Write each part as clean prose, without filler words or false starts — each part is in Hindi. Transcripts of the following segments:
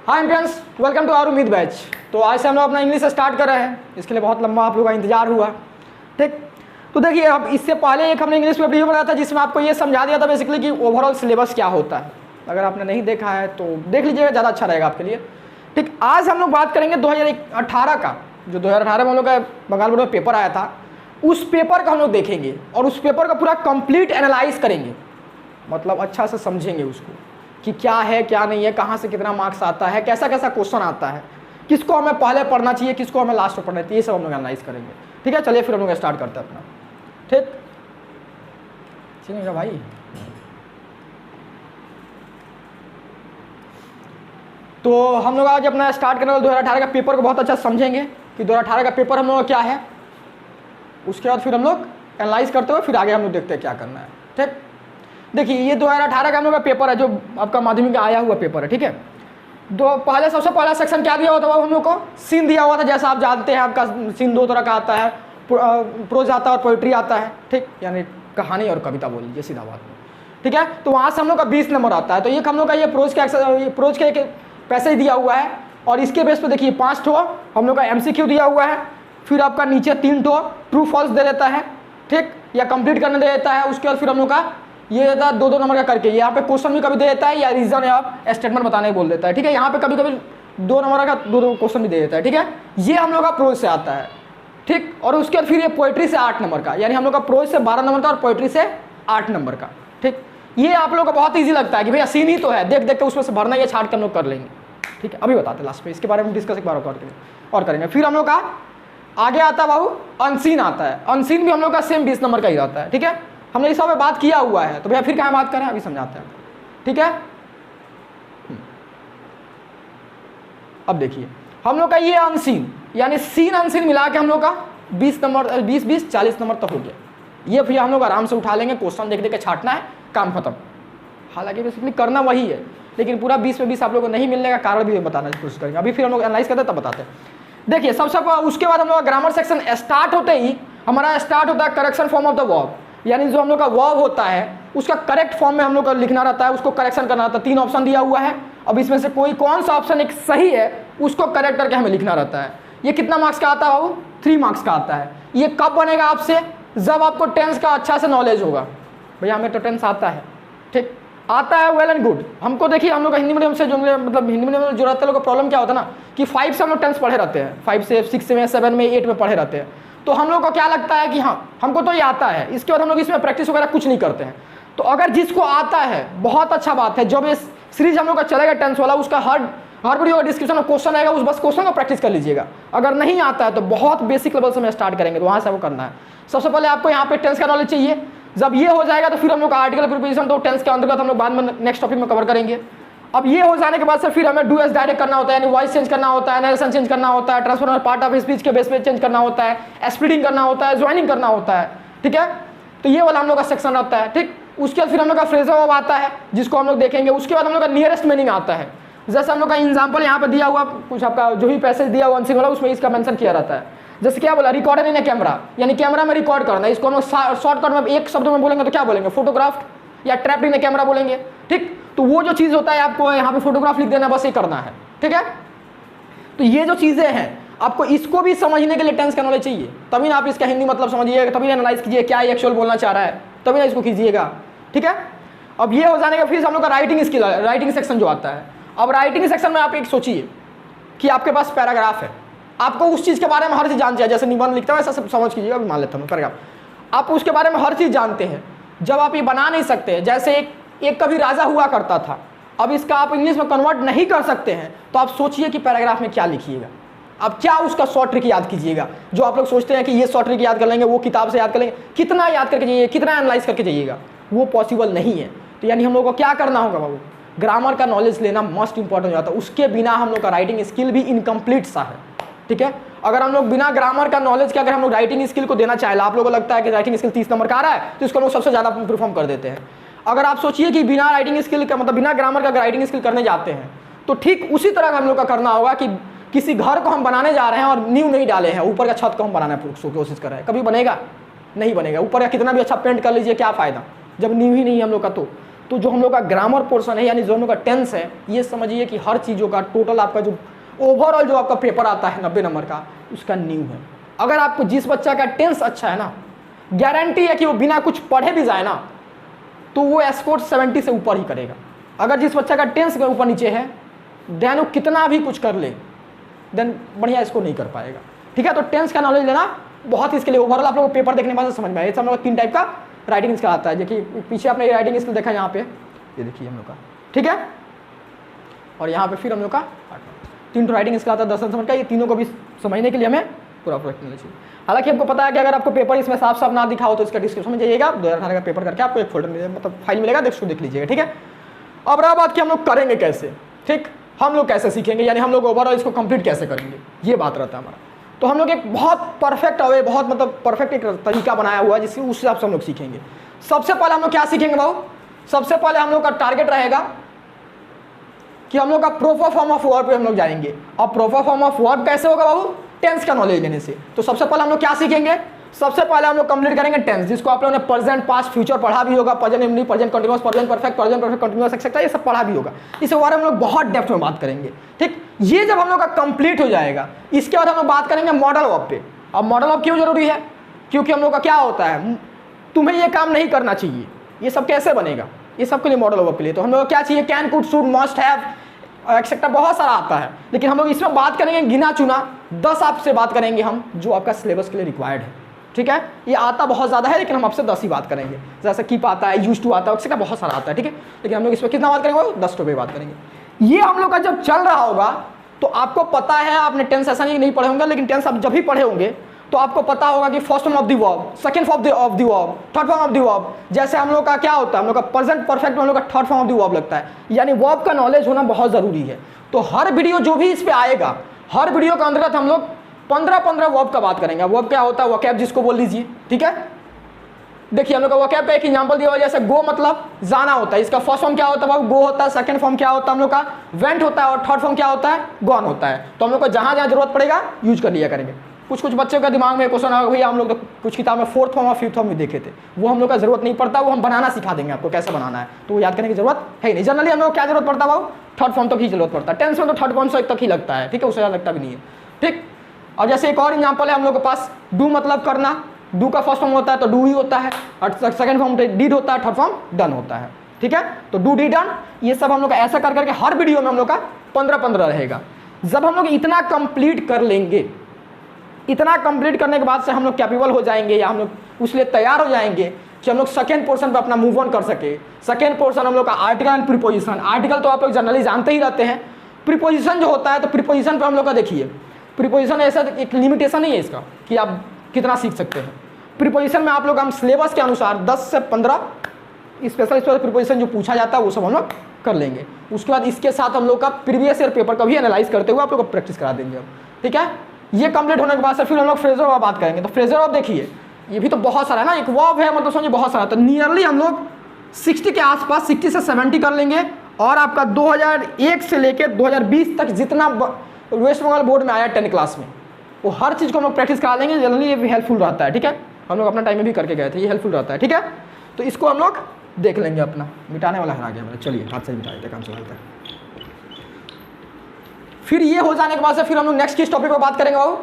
Hi friends, welcome to our Ummeed batch. तो आज से हम लोग अपना इंग्लिश स्टार्ट कर रहे हैं। इसके लिए बहुत लंबा आप लोगों का इंतजार हुआ। ठीक, तो देखिए अब इससे पहले एक हमने इंग्लिश में वीडियो बनाया था जिसमें आपको ये समझा दिया था बेसिकली कि ओवरऑल सिलेबस क्या होता है। अगर आपने नहीं देखा है तो देख लीजिएगा, ज़्यादा अच्छा रहेगा आपके लिए। ठीक, आज हम लोग बात करेंगे 2018 का, जो 2018 में हम लोग का बंगाल बोर्ड में पेपर आया था, उस पेपर का हम लोग देखेंगे और उस पेपर का पूरा कंप्लीट एनालाइज करेंगे। मतलब अच्छा से समझेंगे उसको कि क्या है क्या नहीं है, कहाँ से कितना मार्क्स आता है, कैसा कैसा क्वेश्चन आता है, किसको हमें पहले पढ़ना चाहिए, किसको हमें लास्ट में पढ़ना चाहिए, ये सब हम लोग एनालाइज करेंगे। ठीक है, चलिए फिर हम लोग स्टार्ट करते हैं अपना। ठीक है भाई। तो हम लोग आज अपना स्टार्ट करने वाले 2018 का पेपर को बहुत अच्छा समझेंगे कि 2018 का पेपर हम लोग का क्या है। उसके बाद फिर हम लोग एनालाइज करते हुए फिर आगे हम लोग देखते हैं क्या करना है। ठीक, देखिए ये 2018 का हम लोग का पेपर है, जो आपका माध्यमिक का आया हुआ पेपर है। ठीक है, पहले सबसे पहला सेक्शन क्या दिया होता है हम लोग को? सीन दिया हुआ था। जैसा आप जानते हैं आपका सीन दो तरह का आता है, प्रोज आता है और पोइट्री आता है। ठीक, यानी कहानी और कविता बोल लीजिए सीधा बात में। ठीक है, तो वहाँ से हम लोग का 20 नंबर आता है। तो ये हम लोग का ये प्रोज का एक पैसेज दिया हुआ है और इसके बेस पे देखिए 5 ठो हम लोग का MCQ दिया हुआ है। फिर आपका नीचे 3 ठो ट्रू फॉल्स दे देता है। ठीक, या कंप्लीट करने दे देता है। उसके बाद फिर हम लोग का ये देता है 2-2 नंबर का करके। यहाँ पे क्वेश्चन भी कभी दे देता है या रीजन या स्टेटमेंट बताने बोल देता है। ठीक है, यहाँ पे कभी कभी 2 नंबर का 2 क्वेश्चन भी दे देता है। ठीक है, ये हम लोग का प्रोज से आता है। ठीक, और उसके बाद फिर ये पोइट्री से 8 नंबर का, यानी हम लोग का प्रोज से 12 नंबर का और पोइट्री से 8 नंबर का। ठीक, ये आप लोग को बहुत ईजी लगता है कि भैया सीन ही तो है, देख देख के उसमें से भरना, ये छाट कर हम लोग कर लेंगे। ठीक है, अभी बताते हैं लास्ट में इसके बारे में डिस्कस एक बार और करेंगे। फिर हम लोग का आगे आता है बाबू अनसीन आता है। अनसीन भी हम लोग का सेम 20 नंबर का ही रहता है। ठीक है, हमने इस में बात किया हुआ है, तो भैया फिर क्या बात करें, अभी समझाते हैं। ठीक है, अब देखिए हम लोग का ये अनसीन यानी सीन अनसीन मिला के हम लोग का 20 नंबर 20 40 नंबर तक हो गया। ये फिर हम लोग आराम से उठा लेंगे, क्वेश्चन देख देख के छाटना है, काम खत्म। हालांकि बेसिकली करना वही है, लेकिन पूरा 20 में 20 आप लोगों को नहीं मिलने का कारण भी बताने की कोशिश करेंगे। अभी फिर हम लोग एनालाइज करते हैं तब बताते हैं। देखिए सबसे उसके बाद हम लोग ग्रामर सेक्शन स्टार्ट होते ही हमारा स्टार्ट होता है correction form of the verb, यानी जो हम लोग का वर्ब होता है उसका करेक्ट फॉर्म में हम लोग का लिखना रहता है, उसको करेक्शन करना रहता है। 3 ऑप्शन दिया हुआ है, अब इसमें से कोई कौन सा ऑप्शन एक सही है उसको करेक्ट करके हमें लिखना रहता है। ये कितना मार्क्स का आता है बाबू? 3 मार्क्स का आता है। ये कब बनेगा आपसे? जब आपको टेंस का अच्छा से नॉलेज होगा। भैया हमें तो टेंस आता है। ठीक, आता है, वेल एंड गुड। हमको देखिए हम लोग का हिंदी मीडियम से जो मतलब हिंदी मीडियम में जो रहता है लोग का प्रॉब्लम क्या होता है ना कि 5 से हम लोग टेंस पढ़े रहते हैं, 5 से 6 में 7 में 8 में पढ़े रहते हैं। तो हम लोग को क्या लगता है कि हाँ हमको तो ये आता है, इसके बाद हम लोग इसमें प्रैक्टिस वगैरह कुछ नहीं करते हैं। तो अगर जिसको आता है बहुत अच्छा बात है, जब ये सीरीज हम लोग का चलेगा टेंस वाला, उसका हर वीडियो डिस्क्रिप्शन में क्वेश्चन आएगा, उस बस क्वेश्चन को प्रैक्टिस कर लीजिएगा। अगर नहीं आता है तो बहुत बेसिक लेवल से मैं स्टार्ट करेंगे, तो वहाँ से वो करना है। सबसे पहले आपको यहाँ पे टेंस का नॉलेज चाहिए। जब ये हो जाएगा तो फिर हम लोग का आर्टिकल प्रिपरेशन, तो टेंस के अंतर्गत हम लोग बाद में नेक्स्ट टॉपिक में कवर करेंगे। अब ये हो जाने के बाद से फिर हमें डू एस डायरेक्ट करना होता है, यानी वॉइस चेंज करना होता है, नरेशन चेंज करना होता है, ट्रांसफॉर्मर पार्ट ऑफ स्पीच के बेस पे चेंज करना होता है, स्प्लिटिंग करना होता है, ज्वाइनिंग करना होता है। ठीक है, तो ये वाला हम लोग का सेक्शन रहता है। ठीक, उसके बाद फिर हम लोग का फ्रेजल वर्ब आता है जिसको हम लोग देखेंगे। उसके बाद हम लोग का नियरेस्ट मीनिंग आता है। जैसे हम लोग का एग्जाम्पल यहाँ पे दिया हुआ कुछ आपका जो भी पैसेज दिया हुआ अनसीन वाला, उसमें इसका मेंशन किया रहता है। जैसे क्या बोला, रिकॉर्डर इन ए कैमरा, यानी कैमरा में रिकॉर्ड करना। इसको हम लोग शॉर्टकट में एक शब्द में बोलेंगे तो क्या बोलेंगे? फोटोग्राफ या ट्रैप्ड इन ए कैमरा बोलेंगे। ठीक, तो वो जो चीज़ होता है आपको यहाँ पे फोटोग्राफ लिख देना, बस ये करना है। ठीक है, तो ये जो चीज़ें हैं आपको इसको भी समझने के लिए टेंस का नॉलेज चाहिए, तभी ना आप इसका हिंदी मतलब समझिएगा, तभी एनालाइज कीजिए क्या एक्चुअल बोलना चाह रहा है, तभी ना इसको कीजिएगा। ठीक है, अब ये हो जाने का फिर हम लोग का राइटिंग स्किल, राइटिंग सेक्शन जो आता है। अब राइटिंग सेक्शन में आप एक सोचिए कि आपके पास पैराग्राफ है, आपको उस चीज़ के बारे में हर चीज़ जानते हैं। जैसे निबंध लिखता है वैसा सब समझ कीजिएगा, अभी मान लेता हूँ पैराग्राफ, आप उसके बारे में हर चीज़ जानते हैं। जब आप ये बना नहीं सकते, जैसे एक कभी राजा हुआ करता था, अब इसका आप इंग्लिश में कन्वर्ट नहीं कर सकते हैं, तो आप सोचिए कि पैराग्राफ में क्या लिखिएगा। अब क्या उसका शॉर्ट ट्रिक याद कीजिएगा। जो आप लोग सोचते हैं कि ये शॉर्ट ट्रिक याद कर लेंगे, वो किताब से याद कर लेंगे, कितना याद करके जाइए, कितना एनालाइज करके जाइएगा, वो पॉसिबल नहीं है। तो यानी हम लोग को क्या करना होगा बाबू? ग्रामर का नॉलेज लेना मस्ट इंपॉर्टेंट हो जाता है। उसके बिना हम लोग का राइटिंग स्किल भी इनकम्प्लीट सा है। ठीक है, अगर हम लोग बिना ग्रामर का नॉलेज के अगर हम लोग राइटिंग स्किल को देना चाहें, आप लोगों को लगता है कि राइटिंग स्किल 30 नंबर का आ रहा है तो इसको लोग सबसे ज़्यादा परफॉर्म कर देते हैं। अगर आप सोचिए कि बिना राइटिंग स्किल का मतलब बिना ग्रामर का अगर राइटिंग स्किल करने जाते हैं, तो ठीक उसी तरह हम लोग का करना होगा कि किसी घर को हम बनाने जा रहे हैं और नींव नहीं डाले हैं, ऊपर का छत को हम बनाने की कोशिश कर रहे हैं, कभी बनेगा? नहीं बनेगा। ऊपर का कितना भी अच्छा पेंट कर लीजिए, क्या फ़ायदा जब नींव ही नहीं है हम लोग का। तो तो जो हम लोग का ग्रामर पोर्शन है यानी जो हम लोग का टेंस है, ये समझिए कि हर चीज़ों का टोटल आपका जो ओवरऑल जो आपका पेपर आता है 90 नंबर का, उसका न्यू है। अगर आपको जिस बच्चा का टेंस अच्छा है ना, गारंटी है कि वो बिना कुछ पढ़े भी जाए ना तो वो स्कोर 70 से ऊपर ही करेगा। अगर जिस बच्चा का टेंस का ऊपर नीचे है देन वो कितना भी कुछ कर ले देन बढ़िया स्कोर नहीं कर पाएगा। ठीक है, तो टेंस का नॉलेज लेना बहुत इसके लिए ओवरऑल आप लोग पेपर देखने के बाद समझ में आए। हम लोग 3 टाइप का राइटिंग स्किल आता है, देखिए पीछे आपने राइटिंग स्किल देखा यहाँ पे, ये देखिए हम लोग का, ठीक है। और यहाँ पे फिर हम लोग का 3 राइटिंग स्किल आता है 10 नंबर का। ये तीनों को भी समझने के लिए हमें पूरा प्रोजेक्ट मिलना चाहिए। हालांकि आपको पता है कि अगर आपको पेपर इसमें साफ साफ ना दिखा हो तो इसका डिस्क्रिप्शन में जाइएगा, 2018 का पेपर करके आपको एक फोल्डर मिलेगा, मतलब फाइल मिलेगा, देख लीजिएगा। ठीक है, अब रहा बात कि हम लोग करेंगे कैसे। ठीक, हम लोग कैसे सीखेंगे, यानी हम लोग ओवरऑल इसको कंप्लीट कैसे करेंगे, ये बात रहता है हमारा। तो हम लोग एक बहुत परफेक्ट अवे, बहुत मतलब परफेक्ट एक तरीका बनाया हुआ है जिससे उस हिसाब से हम लोग सीखेंगे। सबसे पहले हम लोग क्या सीखेंगे बाबू, सबसे पहले हम लोग का टारगेट रहेगा कि हम लोग का प्रॉपर फॉर्म ऑफ वर्ब पे हम लोग जाएंगे। अब प्रॉपर फॉर्म ऑफ वर्ब कैसे होगा बाबू, टेंस का नॉलेज लेने से। तो सबसे पहले हम लोग क्या सीखेंगे, सबसे पहले हम लोग कंप्लीट करेंगे टेंस, जिसको आप लोगों ने प्रेजेंट, पास्ट, फ्यूचर पढ़ा भी होगा, present indefinite, present continuous, present perfect continuous etcetera, ये सब पढ़ा भी होगा। इस बारे में हम लोग बहुत डेप्थ में बात करेंगे। ठीक, ये जब हम लोग का कंप्लीट हो जाएगा इसके बाद हम लोग बात करेंगे मॉडल वर्ब पे। अब मॉडल वर्ब क्यों जरूरी है, क्योंकि हम लोग का क्या होता है, तुम्हें ये काम नहीं करना चाहिए, ये सब कैसे बनेगा, ये सब के लिए मॉडल वर्ब के लिए तो हम लोग क्या चाहिए, can, could, should, must, have etcetera, बहुत सारा आता है। लेकिन हम लोग इसमें बात करेंगे गिना चुना 10 आपसे बात करेंगे हम, जो आपका सिलेबस के लिए रिक्वायर्ड है। ठीक है, ये आता बहुत ज़्यादा है लेकिन हम आपसे 10 ही बात करेंगे। जैसे कीप आता है, यूज टू आता है, एक्सेट्रा बहुत सारा आता है। ठीक है, लेकिन हम लोग इस पर कितना बात करेंगे, 10 पे बात करेंगे। ये हम लोग का जब चल रहा होगा तो आपको पता है, आपने टेंस ऐसा नहीं पढ़े होंगे, लेकिन टेंस आप जब भी पढ़े होंगे तो आपको पता होगा कि first form of the verb, second form of the verb, third form of the verb. जैसे हम लोग का क्या होता है, हम लोग का प्रेजेंट परफेक्ट में हम लोग का third form of the verb लगता है, यानी वर्ब का नॉलेज होना बहुत ज़रूरी है। तो हर वीडियो जो भी इस पे आएगा, हर वीडियो के अंतर्गत हम लोग 15 वर्ब का बात करेंगे। वर्ब क्या होता है, वोकैब जिसको बोल लीजिए। ठीक है, देखिए हम लोग का वोकैब पे एक एग्जांपल दिया हुआ, जैसे गो मतलब जाना होता है, इसका फर्स्ट फॉर्म क्या होता है, गो होता है। सेकंड फॉर्म क्या होता है हम लोग का, वेंट होता है। और थर्ड फॉर्म क्या होता है, गॉन होता है। तो हम लोग को जहाँ जहाँ जरूरत पड़ेगा यूज कर लिया करेंगे। कुछ बच्चों का दिमाग में क्वेश्चन आएगा, भैया हम लोग तो कुछ किताब में 4th फॉर्म और 5th फॉर्म भी देखे थे, वो हम लोग का जरूरत नहीं पड़ता, वो हम बनाना सिखा देंगे आपको कैसे बनाना है, तो वो याद करने की जरूरत है नहीं। जनरली हम लोग क्या जरूरत पड़ता है बाबू, थर्ड फॉर्म तक ही जरूरत पड़ता है। टेंस में तो थर्ड फॉर्म से तक ही लगता है। ठीक है, उससे ज़्यादा लगता भी नहीं है। ठीक, और जैसे एक और एग्जाम्पल है हम लोग के पास, डू मतलब करना, डू का फर्स्ट फॉर्म होता है तो डू ही होता है, और सेकंड फॉर्म डीड होता है, थर्ड फॉर्म डन होता है। ठीक है, तो डू डी डन, ये सब हम लोग का ऐसा कर करके हर वीडियो में हम लोग का 15 रहेगा। जब हम लोग इतना कंप्लीट कर लेंगे, इतना कंप्लीट करने के बाद से हम लोग कैपेबल हो जाएंगे, या हम लोग उसके लिए तैयार हो जाएंगे कि हम लोग सेकेंड पोर्शन पर अपना मूव ऑन कर सके। सेकेंड पोर्शन हम लोग का आर्टिकल एंड प्रीपोजिशन। आर्टिकल तो आप लोग जनरली जानते ही रहते हैं, प्रीपोजिशन जो होता है, तो प्रीपोजिशन पर हम लोग का देखिए, प्रीपोजिशन ऐसा एक लिमिटेशन नहीं है इसका कि आप कितना सीख सकते हैं। प्रीपोजिशन में आप लोग हम सिलेबस के अनुसार 10 से 15 स्पेशल प्रीपोजिशन जो पूछा जाता है वो सब हम लोग कर लेंगे। उसके बाद इसके साथ हम लोग का प्रीवियस ईयर पेपर का भी एनालाइज करते हुए आप लोग को प्रैक्टिस करा देंगे। ठीक है, ये कंप्लीट होने के बाद से फिर हम लोग फ्रेजर वर्ब बात करेंगे। तो फ्रेजर वर्ब देखिए, ये भी तो बहुत सारा है ना, एक वर्ब है मतलब समझिए बहुत सारा। तो नियरली हम लोग 60 के आसपास, 60 से 70 कर लेंगे। और आपका 2001 से लेकर 2020 तक जितना वेस्ट बंगाल बोर्ड में आया 10 क्लास में, वो हर चीज़ को हम लोग प्रैक्टिस करा लेंगे। जनरली ये भी हेल्पफुल रहता है। ठीक है, हम लोग अपना टाइम में भी करके गए थे, ये हेल्पफुल रहता है। ठीक है, तो इसको हम लोग देख लेंगे। अपना मिटाने वाला हरा गया मेरा, चलिए हाथ से मिटा देते, काम चलाते हैं। फिर ये हो जाने के बाद से फिर हम लोग नेक्स्ट किस टॉपिक पर बात करेंगे बाबू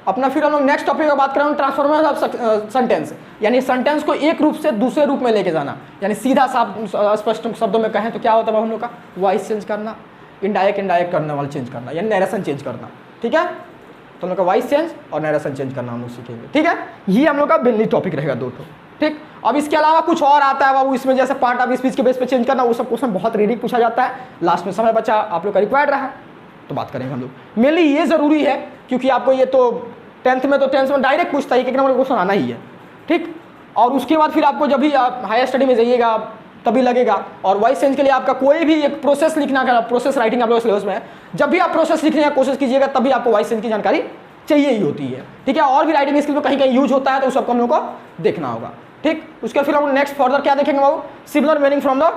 अपना, फिर हम लोग नेक्स्ट टॉपिक पर बात करेंगे ट्रांसफॉर्मेशन ऑफ सेंटेंस, यानी सेंटेंस को एक रूप से दूसरे रूप में लेके जाना। यानी सीधा स्पष्ट शब्दों में कहें तो क्या होता है हम लोग का, वॉइस चेंज करना, इनडायरेक्ट करने वाला चेंज करना, यानी नरेशन चेंज करना। ठीक है, तो हम लोग का वॉइस चेंज और नरेशन चेंज करना हम लोग सीखेंगे। ठीक है, ये हम लोग का मेनली टॉपिक रहेगा 2 ठो। ठीक, अब इसके अलावा कुछ और आता है बाबू इसमें, जैसे पार्ट ऑफ स्पीच के बेस पे चेंज करना, वो सब क्वेश्चन बहुत रीडिंग पूछा जाता है। लास्ट में समय बचा, आप लोग का रिक्वायर्ड रहा तो बात करेंगे हम लोग। मेनली ये ज़रूरी है क्योंकि आपको ये तो 10th में डायरेक्ट पूछता है, 1 नंबर क्वेश्चन आना ही है। ठीक, और उसके बाद फिर आपको जब भी आप हायर स्टडी में जाइएगा तभी लगेगा। और वॉइस चेंज के लिए आपका कोई भी एक प्रोसेस लिखना का, प्रोसेस राइटिंग आप लोग सिलेबस में है, जब भी आप प्रोसेस लिखने की कोशिश कीजिएगा तभी आपको वॉइस चेंज की जानकारी चाहिए ही होती है। ठीक है, और भी राइटिंग स्किल में कहीं कहीं यूज होता है तो उस सबको हम लोग को देखना होगा। ठीक, उसके फिर हम नेक्स्ट फर्दर क्या देखेंगे बाबू, सिमिलर मीनिंग फ्रॉम द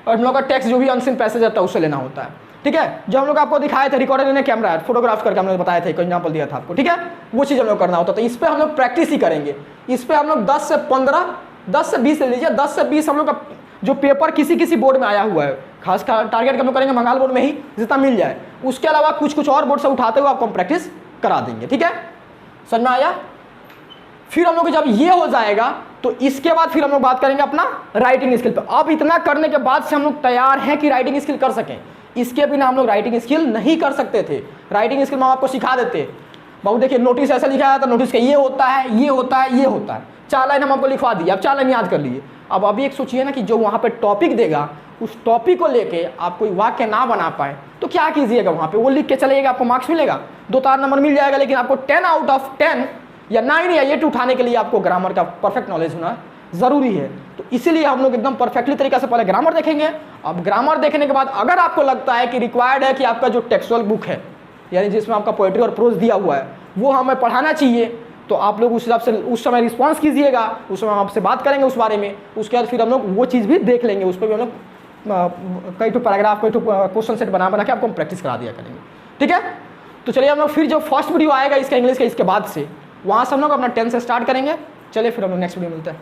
हम लोग का टेक्स्ट जो भी अनसीन पैसेज आता है उससे लेना होता है। ठीक है, जो हम लोग आपको दिखाए थे रिकॉर्डर ने कैमरा फोटोग्राफ करके हम लोग बताए थे, कोई एग्जांपल दिया था आपको। ठीक है, वो चीज़ हम लोग करना होता है। तो इस पर हम लोग प्रैक्टिस ही करेंगे। इस पर हम लोग 10 से 15, 10 से 20 ले लीजिए, 10 से 20 हम लोग का जो पेपर किसी किसी बोर्ड में आया हुआ है, खास टारगेट हम लोग करेंगे बंगाल बोर्ड में ही जितना मिल जाए, उसके अलावा कुछ कुछ और बोर्ड से उठाते हुए आपको हम प्रैक्टिस करा देंगे। ठीक है, समझ में आया। फिर हम लोग जब ये हो जाएगा तो इसके बाद फिर हम लोग बात करेंगे अपना राइटिंग स्किल पे। अब इतना करने के बाद से हम लोग तैयार हैं कि राइटिंग स्किल कर सकें। इसके बिना हम लोग राइटिंग स्किल नहीं कर सकते थे। राइटिंग स्किल में हम आपको सिखा देते, बाबू देखिए नोटिस ऐसा लिखा जाता है, नोटिस का ये होता है, ये होता है, ये होता है, 4 लाइन हम आपको लिखवा दिए, अब 4 लाइन याद कर लिए। अब अभी एक सोचिए ना कि जो वहाँ पे टॉपिक देगा, उस टॉपिक को लेके आप कोई वाक्य ना बना पाए तो क्या कीजिएगा, वहाँ पे वो लिख के चलेगा, आपको मार्क्स मिलेगा, 2-4 नंबर मिल जाएगा, लेकिन आपको 10 आउट ऑफ 10 या 9 या 8 उठाने के लिए आपको ग्रामर का परफेक्ट नॉलेज होना ज़रूरी है। तो इसीलिए हम लोग एकदम परफेक्टली तरीके से पहले ग्रामर देखेंगे। अब ग्रामर देखने के बाद अगर आपको लगता है कि रिक्वायर्ड है कि आपका जो टेक्सुअल बुक है, यानी जिसमें आपका पोएट्री और प्रोज दिया हुआ है, वो हमें पढ़ाना चाहिए, तो आप लोग उस हिसाब से उस समय रिस्पॉन्स कीजिएगा, उस समय हम आपसे बात करेंगे उस बारे में। उसके बाद फिर हम लोग वो चीज़ भी देख लेंगे, उस पर भी हम लोग कई तो पैराग्राफ, कई तो क्वेश्चन सेट बना के आपको हम प्रैक्टिस करा दिया करेंगे। ठीक है, तो चलिए हम लोग फिर जो फर्स्ट वीडियो आएगा इसका इंग्लिश का, इसके बाद से वहाँ से हम लोग अपना 10 से स्टार्ट करेंगे। चलिए फिर हम लोग नेक्स्ट वीडियो मिलते हैं।